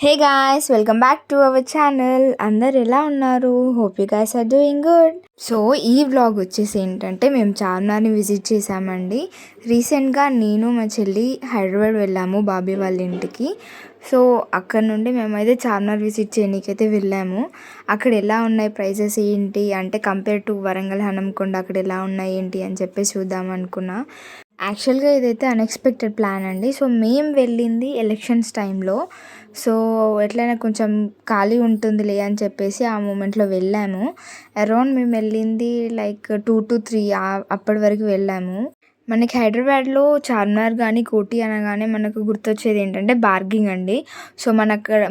Hey guys, welcome back to our channel. అందరు ఎలా ఉన్నారు? Hope you guys are doing good. So ఈ vlog వచ్చేసి ఏంటంటే మేము చార్మినార్ని విజిట్ చేసామండి. రీసెంట్గా నేను మా చెల్లి హైదరాబాద్ వెళ్ళాము బాబీ వాళ్ళ ఇంటికి. సో అక్కడ నుండి మేమైతే చార్మినార్ విజిట్ చేయడానికైతే వెళ్ళాము. అక్కడ ఎలా ఉన్నాయి ప్రైజెస్ ఏంటి అంటే కంపేర్ టు వరంగల్ హనంకొండ అక్కడ ఎలా ఉన్నాయి ఏంటి అని చెప్పేసి చూద్దాం అనుకున్నా. యాక్చువల్గా ఇదైతే అన్ఎక్స్పెక్టెడ్ ప్లాన్ అండి. సో మేము వెళ్ళింది ఎలక్షన్స్ టైంలో. సో ఎట్లయినా కొంచెం ఖాళీ ఉంటుందిలే అని చెప్పేసి ఆ మూమెంట్లో వెళ్ళాము. అరౌండ్ మేము వెళ్ళింది లైక్ 2 to 3 అప్పటి వరకు వెళ్ళాము. మనకి హైదరాబాద్లో చార్మినార్ కానీ కోటి అనగానే మనకు గుర్తొచ్చేది ఏంటంటే బార్గింగ్ అండి. సో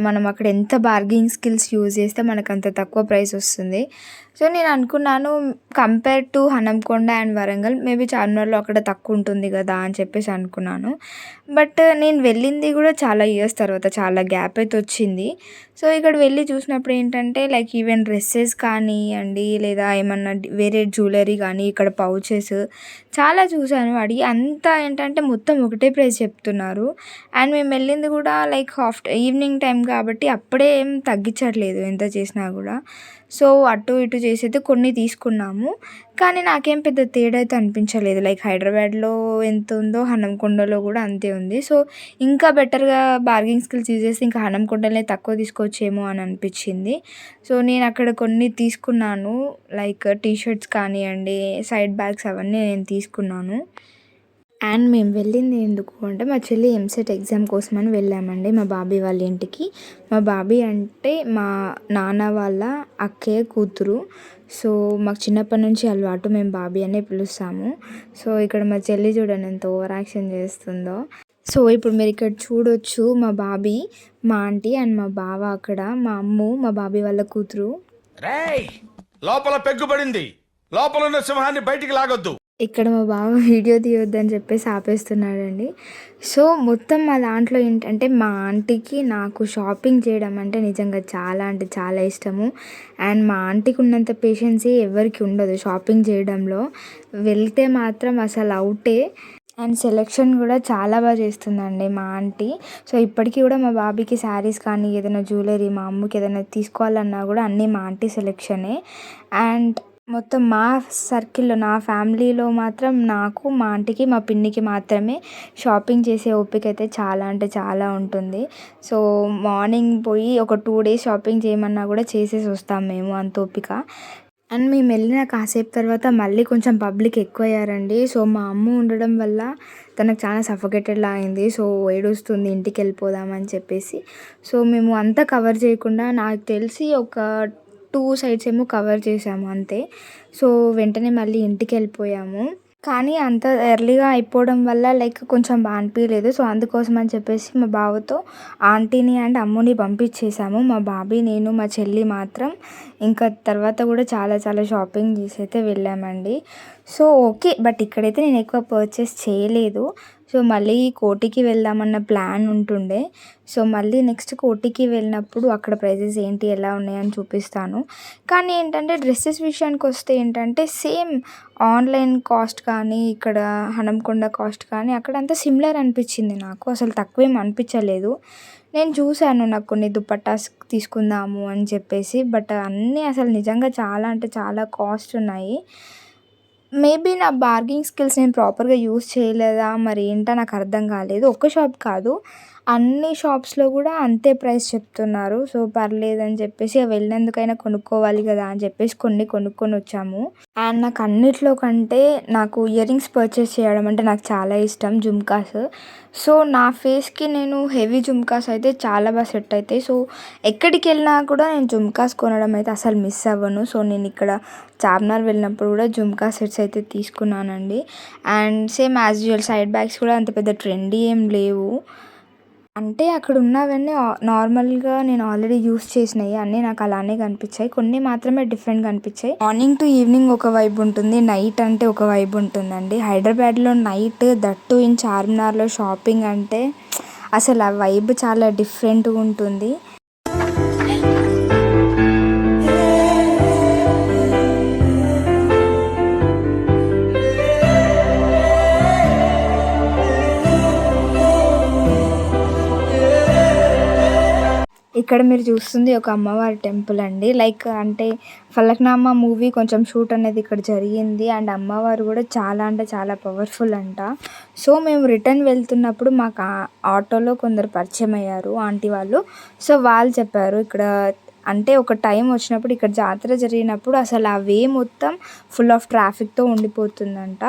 మనం అక్కడ ఎంత బార్గింగ్ స్కిల్స్ యూజ్ చేస్తే మనకు అంత తక్కువ ప్రైస్ వస్తుంది. సో నేను అనుకున్నాను compare to Hanamkonda and Warangal maybe చార్మినార్లో అక్కడ తక్కువ ఉంటుంది కదా అని చెప్పేసి అనుకున్నాను. బట్ నేను వెళ్ళింది కూడా చాలా ఇయర్స్ తర్వాత, చాలా గ్యాప్ అయితే వచ్చింది. సో ఇక్కడ వెళ్ళి చూసినప్పుడు ఏంటంటే లైక్ ఈవెన్ డ్రెస్సెస్ కానివ్వండి లేదా ఏమన్నా వేరే జ్యువెలరీ కానీ ఇక్కడ పౌచెస్ చాలా చూశాను. అడిగి అంతా ఏంటంటే మొత్తం ఒకటే ప్రైస్ చెప్తున్నారు. అండ్ మేము వెళ్ళింది కూడా లైక్ ఈవినింగ్ టైం కాబట్టి అప్పుడే ఏం తగ్గించట్లేదు ఎంత చేసినా కూడా. సో అటు ఇటు చేసి అయితే కొన్ని తీసుకున్నాము. కానీ నాకేం పెద్ద తేడా అయితే అనిపించలేదు. లైక్ హైదరాబాద్లో ఎంత ఉందో హనంకొండలో కూడా అంతే ఉంది. సో ఇంకా బెటర్గా బార్గెనింగ్ స్కిల్స్ యూజ్ చేసి ఇంకా హనంకొండలనే తక్కువ తీసుకోవచ్చేమో అని అనిపించింది. సో నేను అక్కడ కొన్ని తీసుకున్నాను. లైక్ టీషర్ట్స్ కానివ్వండి, సైడ్ బ్యాగ్స్ అవన్నీ నేను తీసుకున్నాను. అండ్ మేము వెళ్ళింది ఎందుకు అంటే మా చెల్లి ఎంసెట్ ఎగ్జామ్ కోసమని వెళ్ళామండి మా బాబీ వాళ్ళ ఇంటికి. మా బాబీ అంటే మా నాన్న వాళ్ళ అక్కయ్య కూతురు. సో మాకు చిన్నప్పటి నుంచి అలవాటు, మేము బాబీ అనే పిలుస్తాము. సో ఇక్కడ మా చెల్లి చూడండి ఎంత ఓవర్ యాక్షన్ చేస్తుందో. సో ఇప్పుడు మీరు ఇక్కడ చూడొచ్చు మా బాబీ, మా ఆంటీ అండ్ మా బావ అక్కడ, మా అమ్ము మా బాబీ వాళ్ళ కూతురు. లోపల పెగ్గుపడింది, లోపల ఉన్న సింహాన్ని బయటికి లాగొద్దు. ఇక్కడ మా బావ వీడియో తీయొద్దని చెప్పేసి ఆపేస్తున్నాడండి. సో మొత్తం మా దాంట్లో ఏంటంటే మా ఆంటీకి నాకు షాపింగ్ చేయడం అంటే నిజంగా చాలా అంటే చాలా ఇష్టము. అండ్ మా ఆంటీకి ఉన్నంత పేషెన్సీ ఎవరికి ఉండదు షాపింగ్ చేయడంలో. వెళ్తే మాత్రం అసలు అవుటే. అండ్ సెలెక్షన్ కూడా చాలా బాగా చేస్తుందండి మా ఆంటీ. సో ఇప్పటికీ కూడా మా బాబీకి శారీస్ కానీ ఏదైనా జ్యువెలరీ, మా అమ్మకి ఏదైనా తీసుకోవాలన్నా కూడా అన్నీ మా ఆంటీ సెలెక్షనే. అండ్ మొత్తం మా సర్కిల్లో నా ఫ్యామిలీలో మాత్రం నాకు, మా ఆంటీకి, మా పిన్నికి మాత్రమే షాపింగ్ చేసే ఓపిక అయితే చాలా అంటే చాలా ఉంటుంది. సో మార్నింగ్ పోయి ఒక 2 days షాపింగ్ చేయమన్నా కూడా చేసేసి వస్తాం మేము, అంత ఓపిక. అండ్ మేము వెళ్ళిన కాసేపు తర్వాత మళ్ళీ కొంచెం పబ్లిక్ ఎక్కువ అయ్యారండి. సో మా అమ్మ ఉండడం వల్ల తనకు చాలా సఫోకేటెడ్లా అయింది. సో ఏడుస్తుంది ఇంటికి వెళ్ళిపోదామని చెప్పేసి. సో మేము అంతా కవర్ చేయకుండా నాకు తెలిసి ఒక 2 sides ఏమో కవర్ చేసాము అంతే. సో వెంటనే మళ్ళీ ఇంటికి వెళ్ళిపోయాము. కానీ అంత ఎర్లీగా అయిపోవడం వల్ల లైక్ కొంచెం బాగా అనిపించలేదు. సో అందుకోసం అని చెప్పేసి మా బావతో ఆంటీని అండ్ అమ్ముని పంపించేసాము. మా బాబీ, నేను, మా చెల్లి మాత్రం ఇంకా తర్వాత కూడా చాలా చాలా షాపింగ్ చేసి అయితే వెళ్ళామండి. సో ఓకే, బట్ ఇక్కడైతే నేను ఎక్కువ పర్చేస్ చేయలేదు. సో మళ్ళీ కోటికి వెళ్దామన్న ప్లాన్ ఉంటుండే. సో మళ్ళీ నెక్స్ట్ కోటికి వెళ్ళినప్పుడు అక్కడ ప్రైజెస్ ఏంటి ఎలా ఉన్నాయని చూపిస్తాను. కానీ ఏంటంటే డ్రెస్సెస్ విషయానికి వస్తే ఏంటంటే సేమ్ ఆన్లైన్ కాస్ట్ కానీ ఇక్కడ హనంకొండ కాస్ట్ కానీ అక్కడ అంతా సిమిలర్ అనిపించింది నాకు. అసలు తక్కువేం అనిపించలేదు. నేను చూశాను నాకు కొన్ని దుపట్టాస్ తీసుకుందాము అని చెప్పేసి, బట్ అన్నీ అసలు నిజంగా చాలా అంటే చాలా కాస్ట్ ఉన్నాయి. మేబీ నా బార్గెనింగ్ స్కిల్స్ నేను ప్రాపర్గా యూజ్ చేయలేదా మరి ఏంటో నాకు అర్థం కాలేదు. ఒక్క షాప్ కాదు, అన్ని షాప్స్లో కూడా అంతే ప్రైస్ చెప్తున్నారు. సో పర్లేదని చెప్పేసి వెళ్ళినందుకైనా కొనుక్కోవాలి కదా అని చెప్పేసి కొనుక్కొని వచ్చాము. అండ్ నాకు అన్నిట్లో కంటే నాకు ఇయర్ రింగ్స్ పర్చేస్ చేయడం అంటే నాకు చాలా ఇష్టం, జుమ్కాస్. సో నా ఫేస్కి నేను హెవీ జుమ్కాస్ అయితే చాలా బాగా సెట్ అవుతాయి. సో ఎక్కడికి వెళ్ళినా కూడా నేను జుమ్కాస్ కొనడం అయితే అసలు మిస్ అవ్వను. సో నేను ఇక్కడ చార్మినార్ వెళ్ళినప్పుడు కూడా జుమ్కా సెట్స్ అయితే తీసుకున్నానండి. And same as usual side bags కూడా అంత పెద్ద ట్రెండీ ఏం లేవు. అంటే అక్కడ ఉన్నవన్నీ నార్మల్గా నేను ఆల్రెడీ యూస్ చేసినాయి అన్నీ నాకు అలానే కనిపించాయి. కొన్ని మాత్రమే డిఫరెంట్గా అనిపించాయి. మార్నింగ్ టు ఈవినింగ్ ఒక వైబ్ ఉంటుంది, నైట్ అంటే ఒక వైబ్ ఉంటుందండి. హైదరాబాద్లో నైట్ దట్టు ఇన్ చార్మినార్లో షాపింగ్ అంటే అసలు ఆ వైబ్ చాలా డిఫరెంట్గా ఉంటుంది. ఇక్కడ మీరు చూస్తుంది ఒక అమ్మవారి టెంపుల్ అండి. లైక్ అంటే ఫలక్నామా మూవీ కొంచెం షూట్ అనేది ఇక్కడ జరిగింది. అండ్ అమ్మవారు కూడా చాలా అంటే చాలా పవర్ఫుల్ అంట. సో మేము రిటర్న్ వెళ్తున్నప్పుడు మాకు ఆటోలో కొందరు పరిచయం అయ్యారు ఆంటీ వాళ్ళు. సో వాళ్ళు చెప్పారు ఇక్కడ అంటే ఒక టైం వచ్చినప్పుడు ఇక్కడ జాతర జరిగినప్పుడు అసలు ఆ వే మొత్తం ఫుల్ ఆఫ్ ట్రాఫిక్తో ఉండిపోతుందంట.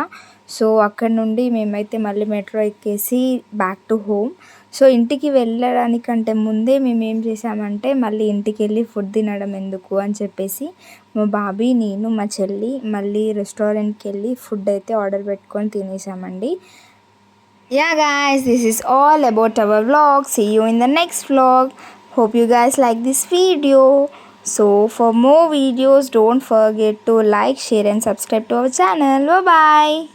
సో అక్కడ నుండి మేమైతే మళ్ళీ మెట్రో ఎక్కేసి బ్యాక్ టు హోమ్. సో ఇంటికి వెళ్ళడానికంటే ముందే మేము ఏం చేసామంటే మళ్ళీ ఇంటికి వెళ్ళి ఫుడ్ తినడం ఎందుకు అని చెప్పేసి మా బాబీ, నేను, మా చెల్లి మళ్ళీ రెస్టారెంట్కి వెళ్ళి ఫుడ్ అయితే ఆర్డర్ పెట్టుకొని తినేసామండి. Yeah guys, this is all about our vlog. See you in the next vlog. Hope you guys like this video. So for more videos, don't forget to like, share and subscribe to our channel. Bye bye.